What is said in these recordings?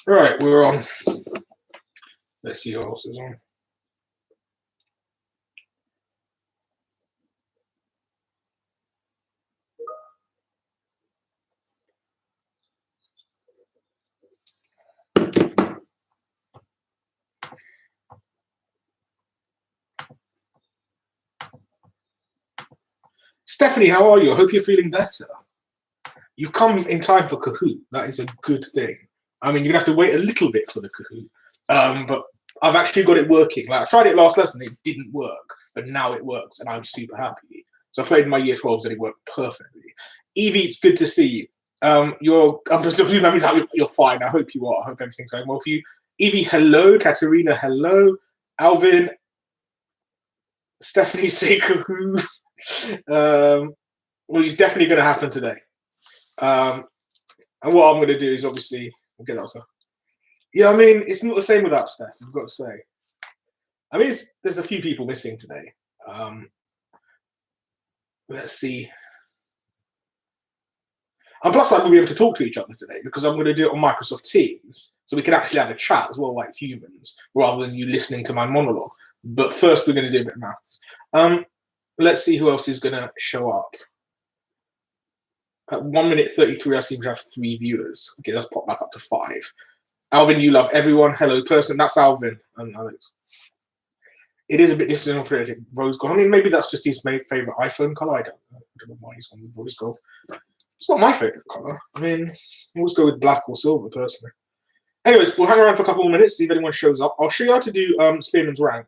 Right, we're on. Let's see who else is on. Stephanie, how are you? I hope you're feeling better. You've come in time for Kahoot. That is a good thing. I mean, you're gonna have to wait a little bit for the Kahoot, but I've actually got it working. Like I tried it last lesson, it didn't work, but now it works, and I'm super happy. So I played my year 12s and it worked perfectly. Evie, it's good to see you. I'm presuming that means you're fine. I hope you are. I hope everything's going well for you. Evie, hello. Katerina, hello. Alvin, Stephanie, say Kahoot. Well, it's definitely going to happen today. And what I'm going to do is obviously we'll get that stuff. Yeah, I mean, it's not the same without Steph, I've got to say. I mean, there's a few people missing today. Let's see. And plus, I will be able to talk to each other today because I'm going to do it on Microsoft Teams. So we can actually have a chat as well, like humans, rather than you listening to my monologue. But first, we're going to do a bit of maths. Let's see who else is going to show up. At 1 minute 33, I seem to have 3 viewers. Okay, let's pop back up to 5. Alvin, you love everyone. Hello, person. That's Alvin and Alex. It is a bit disinterested. Rose gold. I mean, maybe that's just his favorite iPhone color. I don't know why he's gone with rose gold. It's not my favorite color. I mean, I always go with black or silver, personally. Anyways, we'll hang around for a couple more minutes, see if anyone shows up. I'll show you how to do Spearman's rank,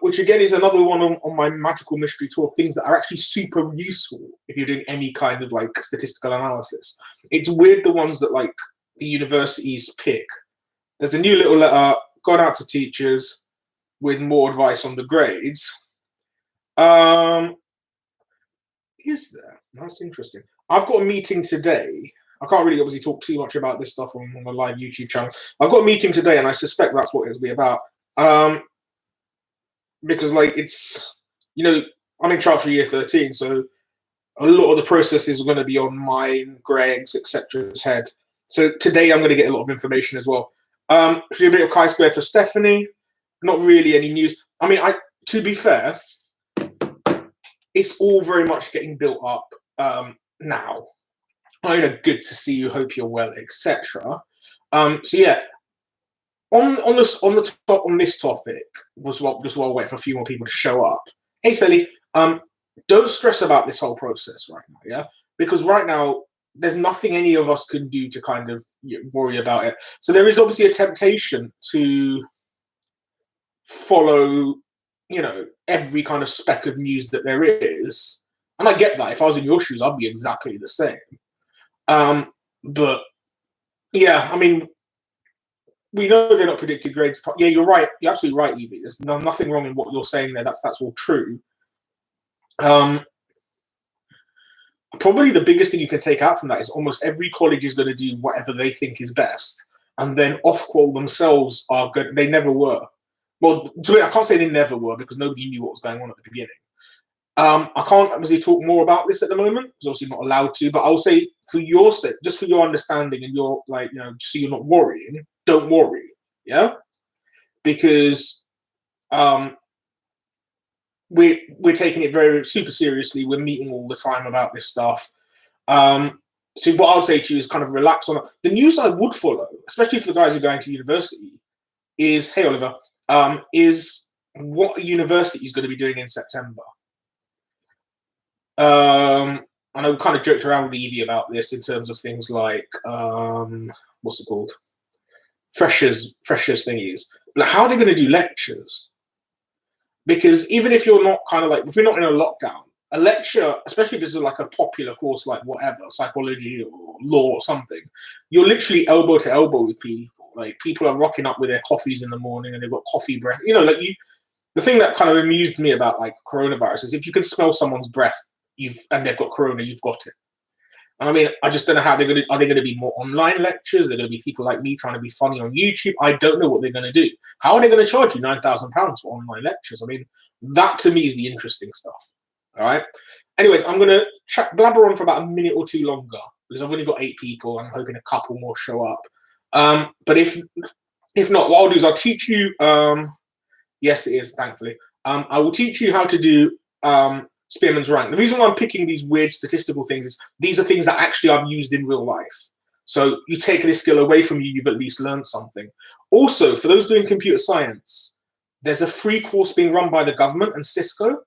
which again is another one on my magical mystery tour of things that are actually super useful if you're doing any kind of like statistical analysis. It's weird the ones that like the universities pick. There's a new little letter gone out to teachers with more advice on the grades. Is there? That's interesting. I've got a meeting today. I can't really obviously talk too much about this stuff on the live YouTube channel. I've got a meeting today, and I suspect that's what it'll be about. Because like it's, you know, I'm in charge for year 13, so a lot of the processes are going to be on mine, Greg's, etc.'s head. So today I'm going to get a lot of information as well. A bit of chi-squared for Stephanie. Not really any news. I mean, to be fair, it's all very much getting built up now. I know, good to see you. Hope you're well, etc. So yeah, on this topic was what just while I wait for a few more people to show up. Hey, Sally, don't stress about this whole process right now, yeah, because right now there's nothing any of us can do to kind of worry about it. So there is obviously a temptation to follow, you know, every kind of speck of news that there is, and I get that. If I was in your shoes, I'd be exactly the same. But yeah, I mean, we know they're not predicted grades. Yeah, you're right. You're absolutely right, Evie. There's nothing wrong in what you're saying there. That's all true. Probably the biggest thing you can take out from that is almost every college is going to do whatever they think is best, and then off-qual themselves are good. They never were. Well, I can't say they never were because nobody knew what was going on at the beginning. I can't obviously talk more about this at the moment because obviously not allowed to, but I'll say for your sake, just for your understanding and your, like, you know, just so you're not worrying, don't worry, yeah? Because we're taking it very super seriously. We're meeting all the time about this stuff. So what I would say to you is kind of relax on it. The news I would follow, especially for the guys who are going to university, is, hey Oliver, is what a university is going to be doing in September. I know we kind of joked around with Evie about this in terms of things like what's it called? Freshers thingies. But how are they going to do lectures? Because even if you're not kind of like, if you're not in a lockdown, a lecture, especially if this is like a popular course like whatever, psychology or law or something, you're literally elbow to elbow with people. Like people are rocking up with their coffees in the morning and they've got coffee breath. You know, like the thing that kind of amused me about like coronavirus is if you can smell someone's breath, and they've got corona, you've got it. And I mean, I just don't know how are they going to be more online lectures? Are they going to be people like me trying to be funny on YouTube? I don't know what they're going to do. How are they going to charge you £9,000 for online lectures? I mean, that to me is the interesting stuff. All right. Anyways, I'm going to blabber on for about a minute or two longer because I've only got 8 people. I'm hoping a couple more show up. But if not, what I'll do is I'll teach you. Yes, it is. Thankfully, I will teach you how to do Spearman's rank. The reason why I'm picking these weird statistical things is these are things that actually I've used in real life. So you take this skill away from you, you've at least learned something. Also, for those doing computer science, there's a free course being run by the government and Cisco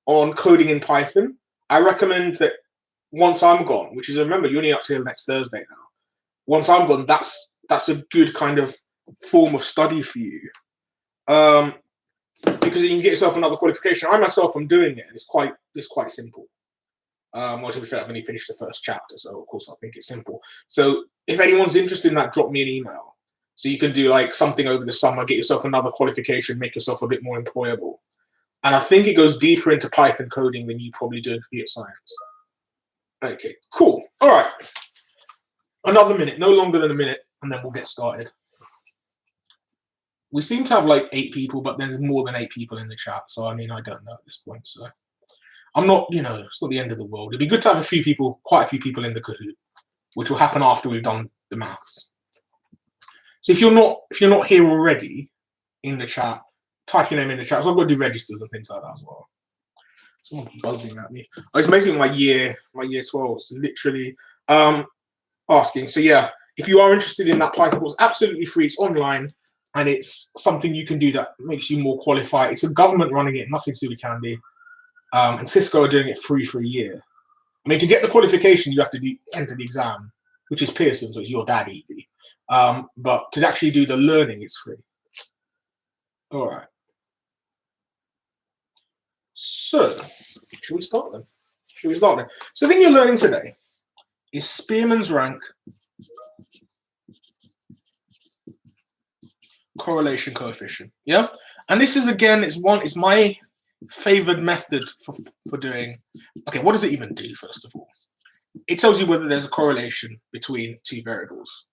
on coding in Python. I recommend that once I'm gone, which is, remember, you're only up till next Thursday now. Once I'm gone, that's a good kind of form of study for you. Because you can get yourself another qualification. I myself am doing it, and it's quite simple. Well, to be fair, I've only finished the first chapter, so of course I think it's simple. So if anyone's interested in that, drop me an email. So you can do like something over the summer, get yourself another qualification, make yourself a bit more employable. And I think it goes deeper into Python coding than you probably do in computer science. Okay, cool. All right. Another minute, no longer than a minute, and then we'll get started. We seem to have like 8 people, but there's more than 8 people in the chat. So, I mean, I don't know at this point. So I'm not, it's not the end of the world. It'd be good to have quite a few people in the Kahoot, which will happen after we've done the maths. So if you're not here already in the chat, type your name in the chat. So I've got to do registers and things like that as well. Someone's buzzing at me. Oh, it's basically my year 12. It's literally asking. So yeah, if you are interested in that Python course, absolutely free. It's online, and it's something you can do that makes you more qualified. It's a government running it, nothing to do with Candy. And Cisco are doing it free for a year. I mean, to get the qualification, you have to enter the exam, which is Pearson, so it's your dad, Evie. But to actually do the learning, it's free. All right. So, should we start then? So the thing you're learning today is Spearman's rank correlation coefficient. Yeah? And this is, again, it's my favored method for doing. Okay, what does it even do, first of all? It tells you whether there's a correlation between 2 variables.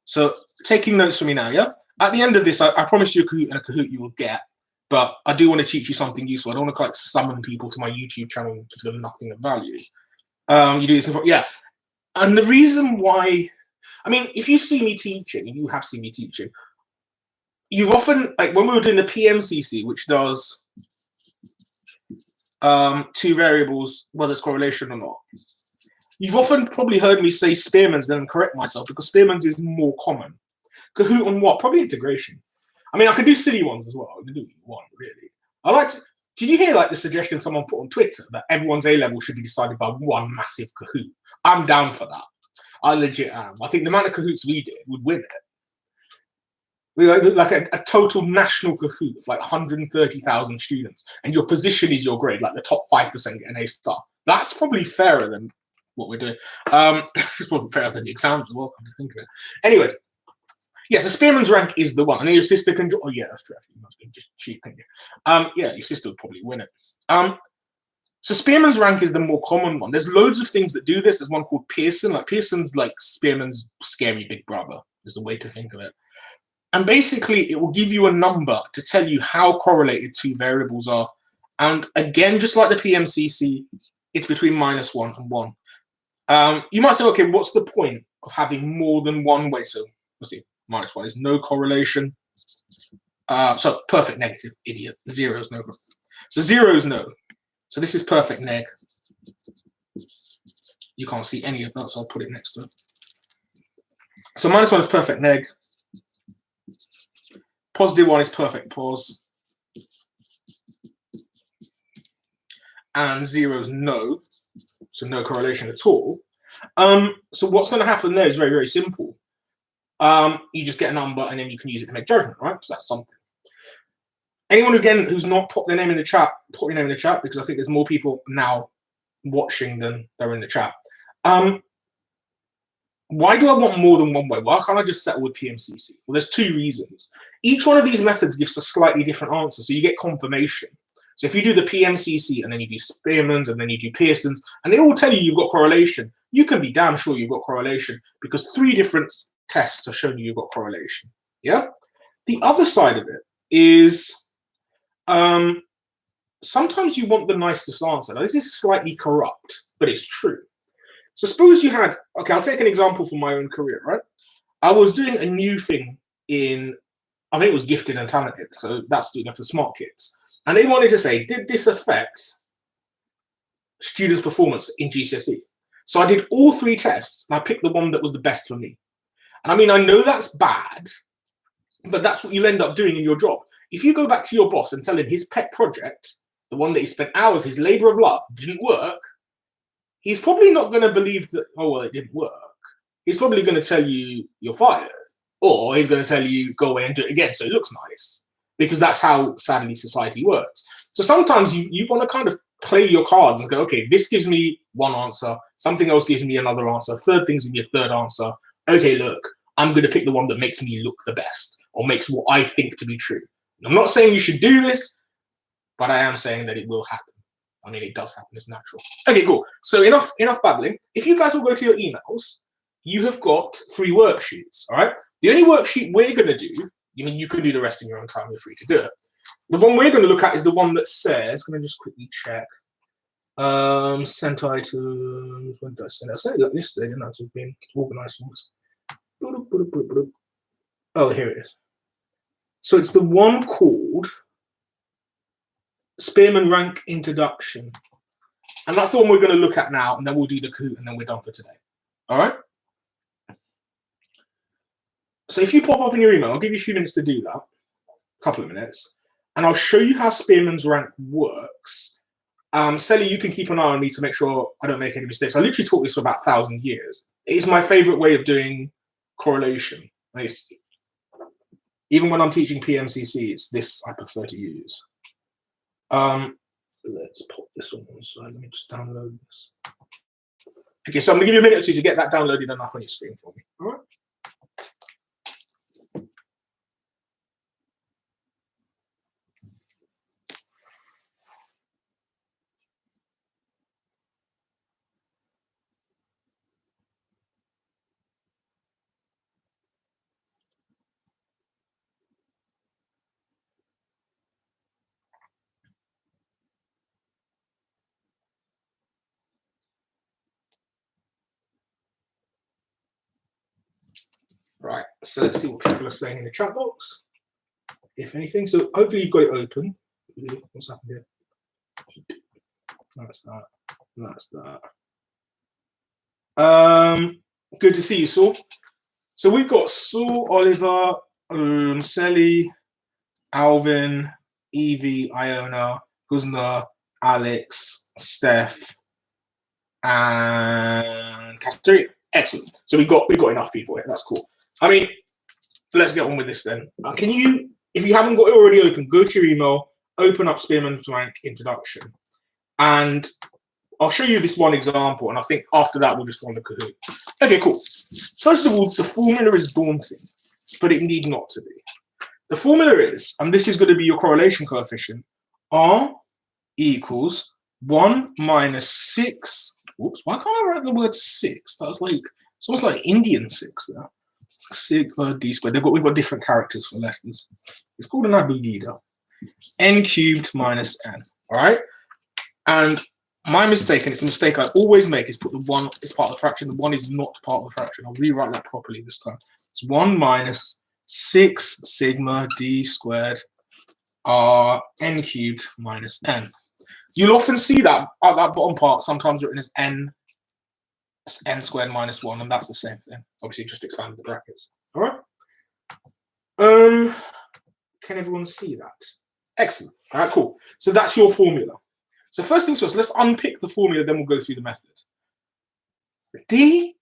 So taking notes for me now, yeah? At the end of this, I promise you a Kahoot and a Kahoot you will get, but I do want to teach you something useful. I don't want to like summon people to my YouTube channel to give them nothing of value. You do this, yeah. And the reason why, I mean, if you see me teaching, and you have seen me teaching, you've often, like when we were doing the PMCC, which does 2 variables, whether it's correlation or not, you've often probably heard me say Spearman's, then correct myself, because Spearman's is more common. Kahoot on what? Probably integration. I mean, I can do silly ones as well. I can do one, really. Did you hear like the suggestion someone put on Twitter that everyone's A-level should be decided by one massive Kahoot? I'm down for that. I legit am. I think the amount of Kahoots we did would win it. We like a total national Kahoot of like 130,000 students, and your position is your grade, like the top 5% get an A star. That's probably fairer than what we're doing. It's probably fairer than the exams as well, come to think of it. Anyways, yeah, so Spearman's rank is the one. And then your sister can, oh yeah, that's true. You must be just cheap, can you? Yeah, your sister would probably win it. So Spearman's rank is the more common one. There's loads of things that do this. There's one called Pearson. Like Pearson's like Spearman's scary big brother is the way to think of it. And basically, it will give you a number to tell you how correlated 2 variables are. And again, just like the PMCC, it's between -1 and 1. You might say, okay, what's the point of having more than one way? So let's see, -1 is no correlation. So perfect negative, idiot. 0 is no. So 0 is no. So this is perfect neg. You can't see any of that, so I'll put it next to it. So -1 is perfect neg. +1 is perfect pos. And 0 is no. So no correlation at all. So what's going to happen there is very, very simple. You just get a number and then you can use it to make judgment, right? So that's something. Anyone again who's not put their name in the chat, put your name in the chat, because I think there's more people now watching than they're in the chat. Why do I want more than one way? Why can't I just settle with PMCC? Well, there's 2 reasons. Each one of these methods gives a slightly different answer, so you get confirmation. So if you do the PMCC and then you do Spearman's and then you do Pearson's, and they all tell you you've got correlation, you can be damn sure you've got correlation because 3 different tests have shown you've got correlation. Yeah. The other side of it is sometimes you want the nicest answer. Now, this is slightly corrupt, but it's true. So suppose you had, okay, I'll take an example from my own career, right? I was doing a new thing in, I think it was gifted and talented, so that's doing it for smart kids. And they wanted to say, did this affect students' performance in GCSE? So I did all 3 tests, and I picked the one that was the best for me. And I mean, I know that's bad, but that's what you'll end up doing in your job. If you go back to your boss and tell him his pet project, the one that he spent hours, his labor of love, didn't work, he's probably not going to believe that, oh, well, it didn't work. He's probably going to tell you you're fired, or he's going to tell you go away and do it again so it looks nice, because that's how, sadly, society works. So sometimes you want to kind of play your cards and go, okay, this gives me one answer, something else gives me another answer, third thing's give me a third answer. Okay, look, I'm going to pick the one that makes me look the best, or makes what I think to be true. I'm not saying you should do this, but I am saying that it will happen. I mean, it does happen, it's natural. Okay, cool. So enough babbling. If you guys will go to your emails, you have got 3 worksheets, all right? The only worksheet we're going to do, I mean, you can do the rest in your own time, you're free to do it. The one we're going to look at is the one that says, let me just quickly check. Sent items, when did I send it? I sent it yesterday, didn't I? It's been organized ones. Oh, here it is. So it's the one called Spearman Rank Introduction. And that's the one we're going to look at now, and then we'll do the Kahoot, and then we're done for today. All right? So if you pop up in your email, I'll give you a few minutes to do that, a couple of minutes, and I'll show you how Spearman's rank works. Sally, you can keep an eye on me to make sure I don't make any mistakes. I literally taught this for about 1,000 years. It's my favorite way of doing correlation. Even when I'm teaching PMCC, it's this I prefer to use. Let's put this on one side. Let me just download this. Okay, so I'm going to give you a minute or two to get that downloaded and up on your screen for me. All right. Right, so let's see what people are saying in the chat box, if anything. So hopefully you've got it open. What's happened here? That's that. That's that. Good to see you, Saul. So we've got Saul, Oliver, Sally, Alvin, Evie, Iona, Guzna, Alex, Steph, and Katerina. Excellent. So we've got enough people here. That's cool. I mean, let's get on with this then. Can you, if you haven't got it already open, go to your email, open up Spearman's Rank Introduction, and I'll show you this one example, and I think after that we'll just go on the Kahoot. Okay, cool. First of all, the formula is daunting, but it need not to be. The formula is, and this is going to be your correlation coefficient, R equals 1 minus 6. Whoops, why can't I write the word 6? That was like, it's almost like Indian 6 there. Sigma d squared. We've got different characters for letters. It's called an abugida. N cubed minus n. All right. And my mistake, and it's a mistake I always make, is put the 1 as part of the fraction. The 1 is not part of the fraction. I'll rewrite that properly this time. It's 1 minus 6 sigma d squared r n cubed minus n. You'll often see that at that bottom part, sometimes written as n squared minus 1, and that's the same thing. Obviously, just expanded the brackets. All right. Can everyone see that? Excellent. All right, cool. So that's your formula. So first things first, let's unpick the formula, then we'll go through the method. D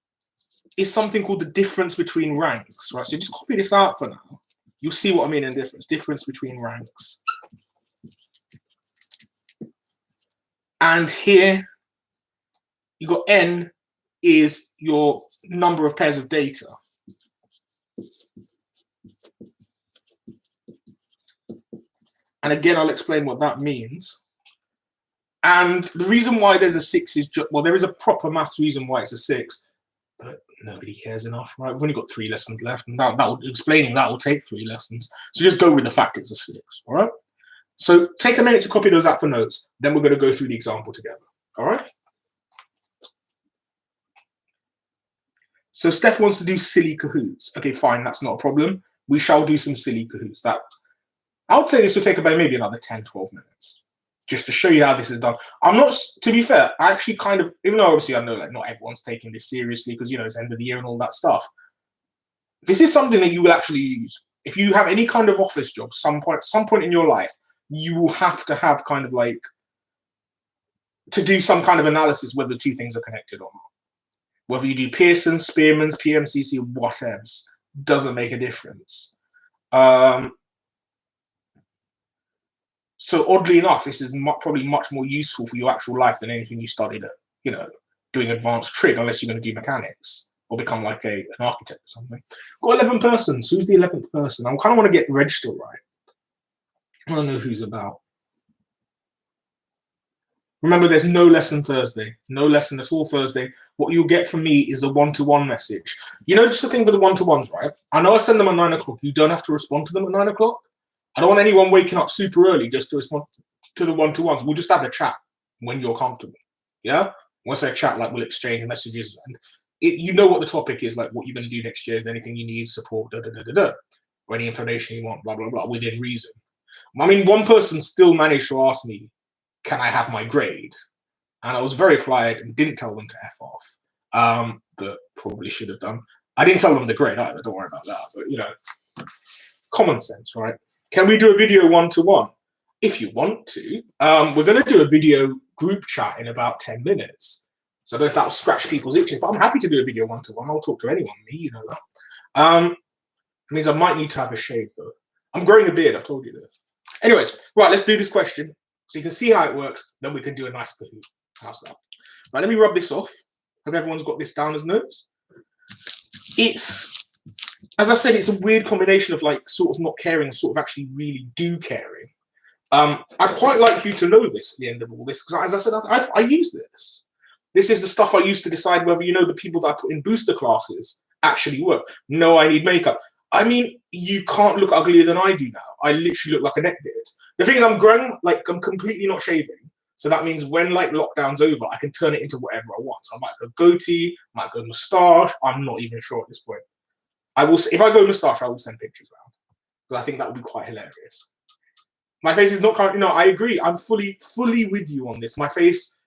is something called the difference between ranks, right? So just copy this out for now. You'll see what I mean in difference between ranks. And here, you got n is your number of pairs of data. And again, I'll explain what that means. And the reason why there's a 6 is just, well, there is a proper maths reason why it's a 6, but nobody cares enough, right? We've only got 3 lessons left, and explaining that will take 3 lessons. So just go with the fact it's a 6, all right? So take a minute to copy those out for notes. Then we're going to go through the example together, all right? So Steph wants to do silly Kahoots. Okay, fine, that's not a problem. We shall do some silly Kahoots. That I would say this will take about maybe another 10, 12 minutes. Just to show you how this is done. I'm not, to be fair, I actually kind of, even though obviously I know like not everyone's taking this seriously because, you know, it's end of the year and all that stuff. This is something that you will actually use. If you have any kind of office job, some point in your life, you will have to have kind of like, to do some kind of analysis whether the two things are connected or not. Whether you do Pearson, Spearman's, PMCC, whatever, doesn't make a difference. So oddly enough, this is probably much more useful for your actual life than anything you studied at, you know, doing advanced trig, unless you're going to do mechanics or become like an architect or something. Got 11 persons. Who's the 11th person? I kind of want to get the register right. I want to know who's about. Remember, there's no lesson Thursday. No lesson, that's all Thursday. What you'll get from me is a one-to-one message. You know, just the thing with the one-to-ones, right? I know I send them at 9 o'clock. You don't have to respond to them at 9 o'clock. I don't want anyone waking up super early just to respond to the one-to-ones. We'll just have a chat when you're comfortable. Yeah? Once I chat, like, we'll exchange messages. And you know what the topic is, like what you're going to do next year, is there anything you need, support, or any information you want, blah, blah, blah, within reason. I mean, one person still managed to ask me, can I have my grade? And I was very polite and didn't tell them to F off. But probably should have done. I didn't tell them the grade either, don't worry about that. But, you know, common sense, right? Can we do a video one-to-one? If you want to. We're going to do a video group chat in about 10 minutes. So I don't know if that'll scratch people's itches, but I'm happy to do a video one-to-one. I'll talk to anyone, me, you know that. It means I might need to have a shave, though. I'm growing a beard, I've told you this. Anyways, right, let's do this question. So you can see how it works. Then we can do a nice Kahoot. How's that? Right, let me rub this off. Hope everyone's got this down as notes. It's, as I said, it's a weird combination of like sort of not caring and sort of actually really do caring. I'd quite like you to know this at the end of all this, because as I said, I use this. This is the stuff I use to decide whether, you know, the people that I put in booster classes actually work. No, I need makeup. I mean, you can't look uglier than I do now. I literally look like a neckbeard. The thing is, I'm growing, like, I'm completely not shaving. So that means when, like, lockdown's over, I can turn it into whatever I want. So I might go goatee, might go moustache. I'm not even sure at this point. I will, if I go moustache, I will send pictures around. Because I think that would be quite hilarious. My face is not currently, no, I agree. I'm fully with you on this. My face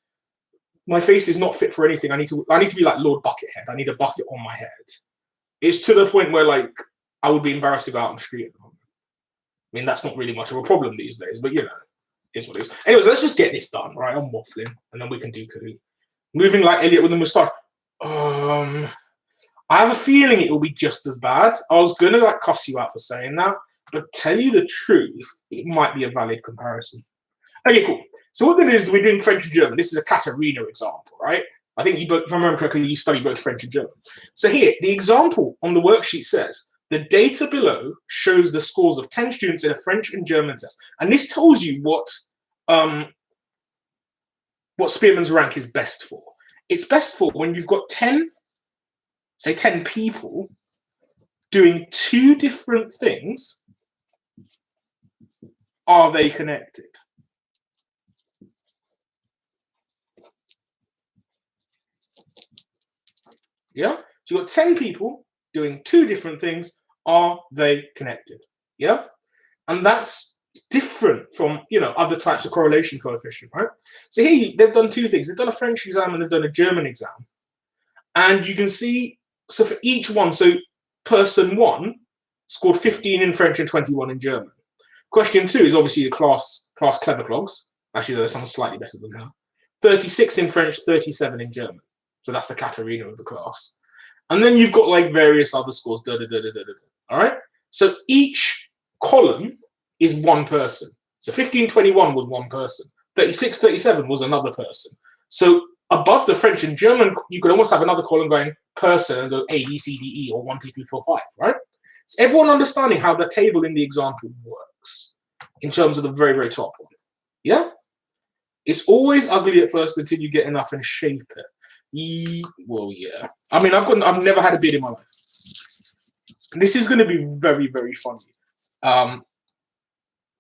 is not fit for anything. I need to be like Lord Buckethead. I need a bucket on my head. It's to the point where, like, I would be embarrassed to go out on the street at the moment. I mean, that's not really much of a problem these days, but, you know, it's what it is. Anyways, let's just get this done, right? I'm waffling, and then we can do Kahoot. Moving like Elliot with a moustache. I have a feeling it will be just as bad. I was going to, like, cuss you out for saying that, but tell you the truth, it might be a valid comparison. Okay, cool. So what we're doing is we're doing French and German. This is a Katerina example, right? I think you both, if I remember correctly, you study both French and German. So here, the example on the worksheet says, the data below shows the scores of 10 students in a French and German test. And this tells you what Spearman's rank is best for. It's best for when you've got 10, say 10 people doing two different things. Are they connected? Yeah? So you've got 10 people doing two different things. Are they connected? Yeah? And that's different from, you know, other types of correlation coefficient, right? So here they've done two things. They've done a French exam and they've done a German exam. And you can see, so for each one, so person one scored 15 in French and 21 in German. Question two is obviously the class clever clogs. Actually, there's someone slightly better than her. 36 in French, 37 in German. So that's the Katerina of the class. And then you've got like various other scores. All right. So each column is one person. So 1521 was one person. 3637 was another person. So above the French and German, you could almost have another column going person and go A, B, C, D, E, or 1, 2, 3, 4, 5, right? So everyone understanding how the table in the example works in terms of the very, very top one. Yeah? It's always ugly at first until you get enough and shape it. Well, yeah. I mean, I've never had a beard in my life. This is going to be very, very funny.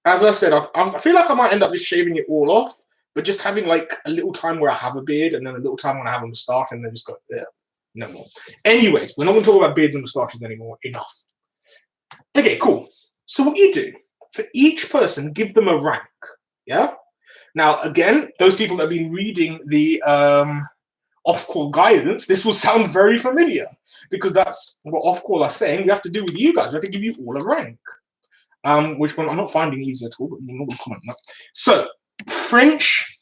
As I said, I feel like I might end up just shaving it all off, but just having like a little time where I have a beard and then a little time when I have a moustache and then just go, yeah. No more. Anyways, we're not going to talk about beards and moustaches anymore. Enough. Okay, cool. So what you do, for each person, give them a rank. Yeah? Now, again, those people that have been reading the off-call guidance, this will sound very familiar because that's what off-call are saying we have to do with you guys. We have to give you all a rank. Which one I'm not finding easy at all, but I'm not going to comment on that. So, French,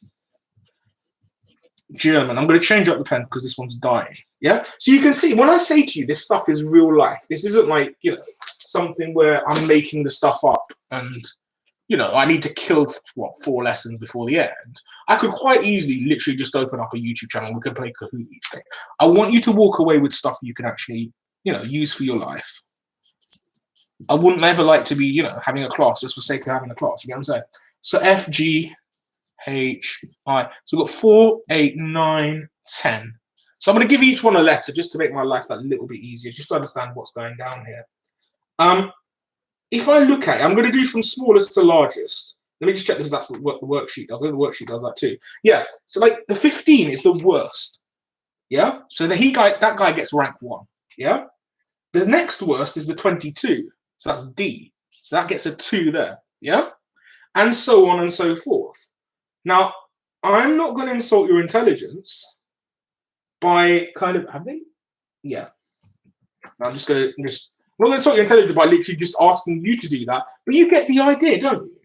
German. I'm going to change up the pen because this one's dying. Yeah? So you can see, when I say to you, this stuff is real life. This isn't like, you know, something where I'm making the stuff up and, you know, I need to kill, what, 4 lessons before the end. I could quite easily literally just open up a YouTube channel. We could play Kahoot each day. I want you to walk away with stuff you can actually, you know, use for your life. I wouldn't ever like to be, you know, having a class just for the sake of having a class. You get what I'm saying? So F, G, H, I. So we've got 4, 8, 9, 10. So I'm going to give each one a letter just to make my life that little bit easier, just to understand what's going down here. If I look at it, I'm going to do from smallest to largest. Let me just check if that's what the worksheet does. I think the worksheet does that too. Yeah. So like the 15 is the worst. Yeah. So that guy gets rank 1. Yeah. The next worst is the 22. So that's D. So that gets a 2 there. Yeah. And so on and so forth. Now, I'm not going to insult your intelligence by kind of, have they? Yeah. I'm not going to insult your intelligence by literally just asking you to do that. But you get the idea, don't you?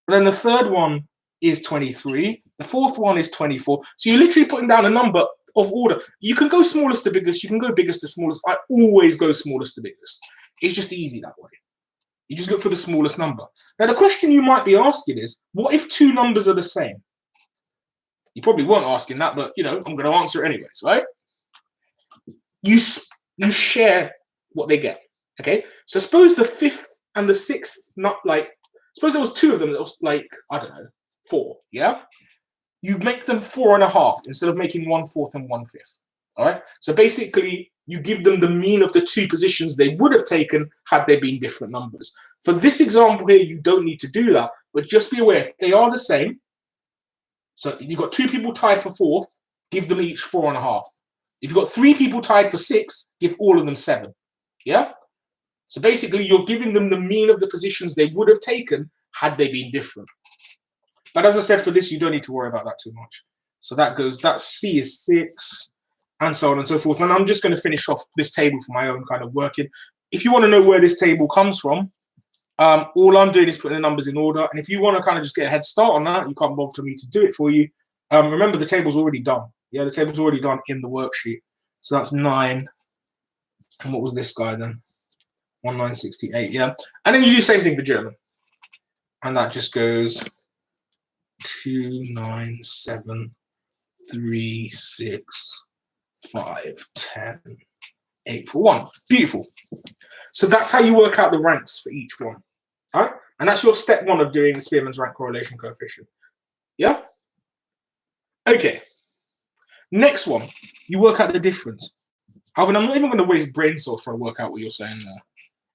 And then the third one is 23. The fourth one is 24. So you're literally putting down a number of order. You can go smallest to biggest. You can go biggest to smallest. I always go smallest to biggest. It's just easy that way. You just look for the smallest number. Now, the question you might be asking is, what if 2 numbers are the same? You probably weren't asking that, but, you know, I'm going to answer it anyways, right? You share what they get, okay? So suppose the 5th and the 6th, suppose there was 2 of them that was like, I don't know, 4, yeah? You make them 4.5 instead of making 1/4 and 1/5, all right? So basically, you give them the mean of the 2 positions they would have taken had they been different numbers. For this example here, you don't need to do that, but just be aware, if they are the same, so you've got 2 people tied for 4th, give them each 4.5. If you've got 3 people tied for 6, give all of them 7, yeah? So basically, you're giving them the mean of the positions they would have taken had they been different. But as I said, for this, you don't need to worry about that too much. So that C is 6, and so on and so forth. And I'm just going to finish off this table for my own kind of working. If you want to know where this table comes from, all I'm doing is putting the numbers in order. And if you want to kind of just get a head start on that, you can't bother for me to do it for you. Remember, the table's already done. Yeah, the table's already done in the worksheet. So that's 9. And what was this guy then? 1968, yeah. And then you do the same thing for German. And that just goes 2, 9, 7, 3, 6, 5, 10, 8 for 1. Beautiful. So that's how you work out the ranks for each one. All right? And that's your step 1 of doing the Spearman's rank correlation coefficient. Yeah? Okay. Next one, you work out the difference. However, I'm not even going to waste brain cells trying to work out what you're saying there.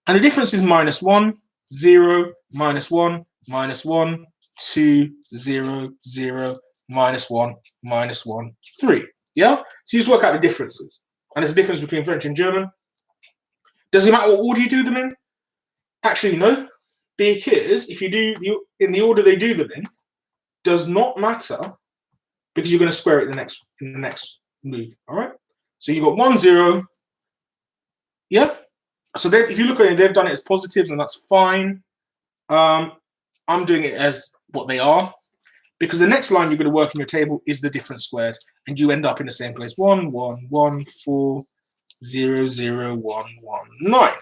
And the difference is -1, 0, -1, -1, 2, 0, 0, -1, -1, 3. Yeah? So you just work out the differences. And there's a difference between French and German. Does it matter what order you do them in? Actually, no. Because if you do in the order they do them in, does not matter because you're going to square it in the next move. All right? So you got 1, 0. Yeah? So if you look at it, they've done it as positives, and that's fine. I'm doing it as what they are, because the next line you're going to work in your table is the difference squared, and you end up in the same place. 1, 1, 1, 4, 0, 0, 1, 1, 9.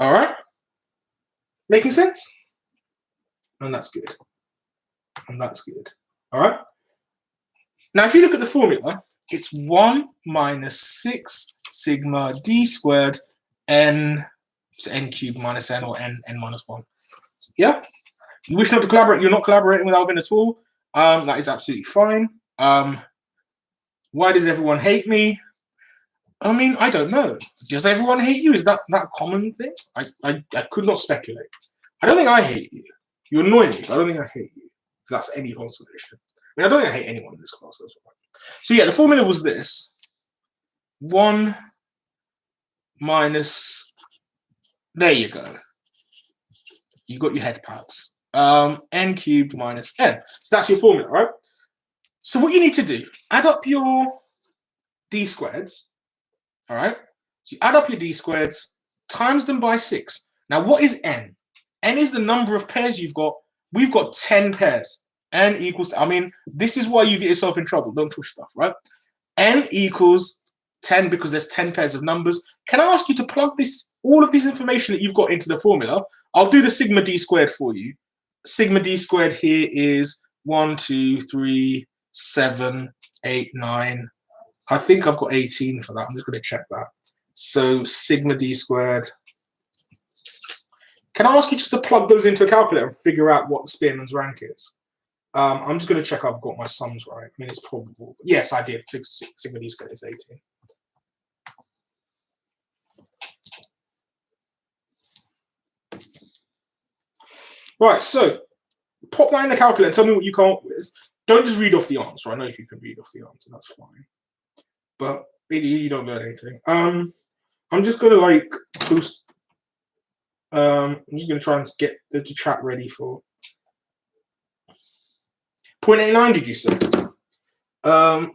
All right? Making sense? And that's good. And that's good. All right? Now, if you look at the formula, it's 1 minus 6 sigma d squared n, so n cubed minus n, or n minus 1. Yeah? You wish not to collaborate, you're not collaborating with Alvin at all. That is absolutely fine. Why does everyone hate me? I mean, I don't know. Does everyone hate you? Is that a common thing? I could not speculate. I don't think I hate you. You annoy me, but I don't think I hate you. If that's any consolation. I mean, I don't think I hate anyone in this class. So yeah, the formula was this. 1 minus, there you go. You got your head pads. N cubed minus n. So that's your formula, right? So what you need to do, add up your d squareds, all right? So you add up your d squareds, times them by 6. Now, what is n? N is the number of pairs you've got. We've got 10 pairs. N equals, I mean, this is why you get yourself in trouble. Don't push stuff, right? N equals 10 because there's 10 pairs of numbers. Can I ask you to plug this, all of this information that you've got into the formula? I'll do the sigma d squared for you. Sigma d squared here is 1, 2, 3, 7, 8, 9. I think I've got 18 for that. I'm just going to check that. So sigma d squared. Can I ask you just to plug those into a calculator and figure out what the Spearman's rank is? I'm just going to check I've got my sums right. I mean, it's probable. Yes, I did. Sigma d squared is 18. Right, so pop that in the calculator and tell me what you come up with. Don't just read off the answer. I know if you can read off the answer, that's fine. But you don't learn anything. I'm just going to like boost. I'm just going to try and get the chat ready for 0.89, did you say? Well,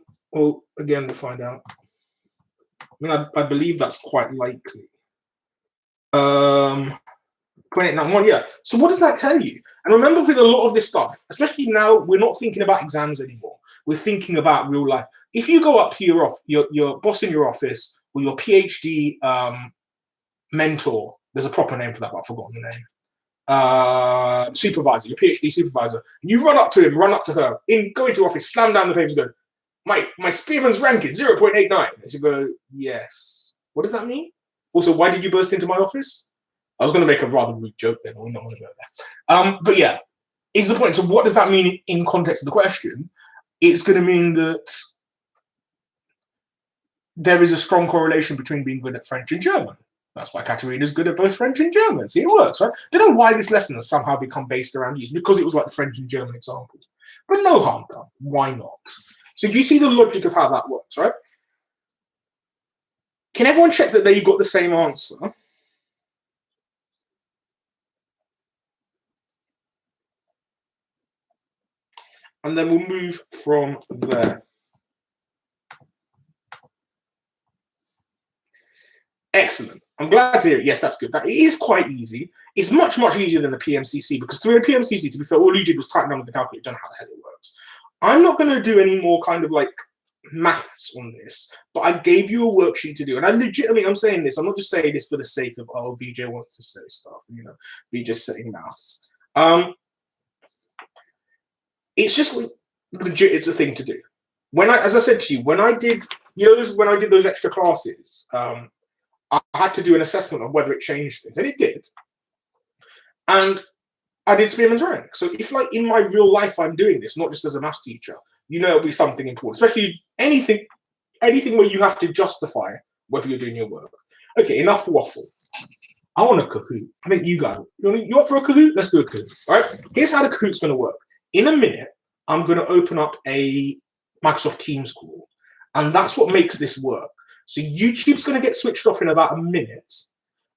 again, we'll find out. I mean, I believe that's quite likely. 0.891, yeah. So what does that tell you? And remember, with a lot of this stuff, especially now, we're not thinking about exams anymore. We're thinking about real life. If you go up to your boss in your office or your PhD mentor, there's a proper name for that, but I've forgotten the name. Supervisor, your PhD supervisor. You run up to him, run up to her, go into office, slam down the papers, go, my Spearman's rank is 0.89. And she go, yes. What does that mean? Also, why did you burst into my office? I was going to make a rather rude joke then. We're not going to go there. But yeah, is the point. So what does that mean in context of the question? It's going to mean that there is a strong correlation between being good at French and German. That's why Katerina's good at both French and German. See, it works, right? I don't know why this lesson has somehow become based around these, because it was like the French and German examples. But no harm done. Why not? So you see the logic of how that works, right? Can everyone check that they got the same answer? And then we'll move from there. Excellent. I'm glad to hear it. Yes, that's good. That it is quite easy. It's much, much easier than the PMCC, because through a PMCC, to be fair, all you did was type down with the calculator. Don't know how the hell it works. I'm not going to do any more kind of like maths on this, but I gave you a worksheet to do. And I legitimately, I'm saying this, I'm not just saying this for the sake of, oh, VJ wants to say stuff, you know, VJ's saying maths. It's just legit, it's a thing to do. As I said to you, when I did those extra classes, I had to do an assessment of whether it changed things, and it did. And I did Spearman's rank. So if like in my real life I'm doing this, not just as a maths teacher, you know it'll be something important, especially anything where you have to justify whether you're doing your work. Okay, enough waffle. I want a Kahoot. I think you got it. You want for a Kahoot? Let's do a Kahoot. All right, here's how the Kahoot's going to work. In a minute, I'm going to open up a Microsoft Teams call, and that's what makes this work. So YouTube's going to get switched off in about a minute,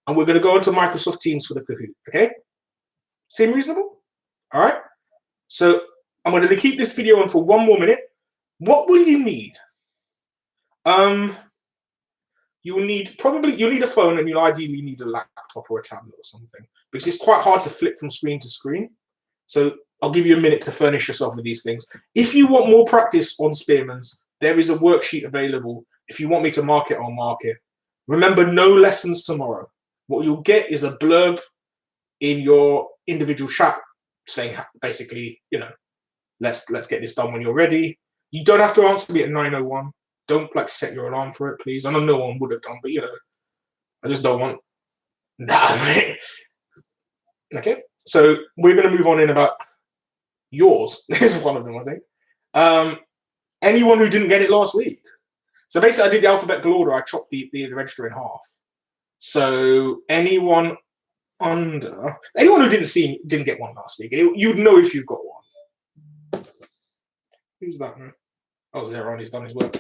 and we're going to go into Microsoft Teams for the Kahoot, okay? Seem reasonable? All right. So I'm going to keep this video on for 1 more minute. What will you need? You'll need a phone, and you'll ideally need a laptop or a tablet or something, because it's quite hard to flip from screen to screen. So I'll give you a minute to furnish yourself with these things. If you want more practice on Spearman's, there is a worksheet available. If you want me to mark it, I'll mark it. Remember, no lessons tomorrow. What you'll get is a blurb in your individual chat saying basically, you know, let's get this done when you're ready. You don't have to answer me at 9:01. Don't like set your alarm for it, please. I know no one would have done, but you know, I just don't want that. Okay, so we're going to move on in about yours. This is one of them, I think. Anyone who didn't get it last week. So basically, I did the alphabetical order. I chopped the register in half. So anyone who didn't get one last week, you'd know if you got one. Who's that, man? Oh, Zeron, he's done his work.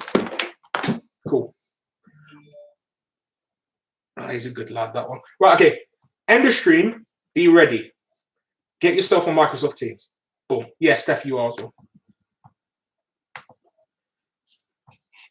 Cool. He's a good lad, that one. Right, okay. End the stream. Be ready. Get yourself on Microsoft Teams. Boom. Yes, Steph, you are as well.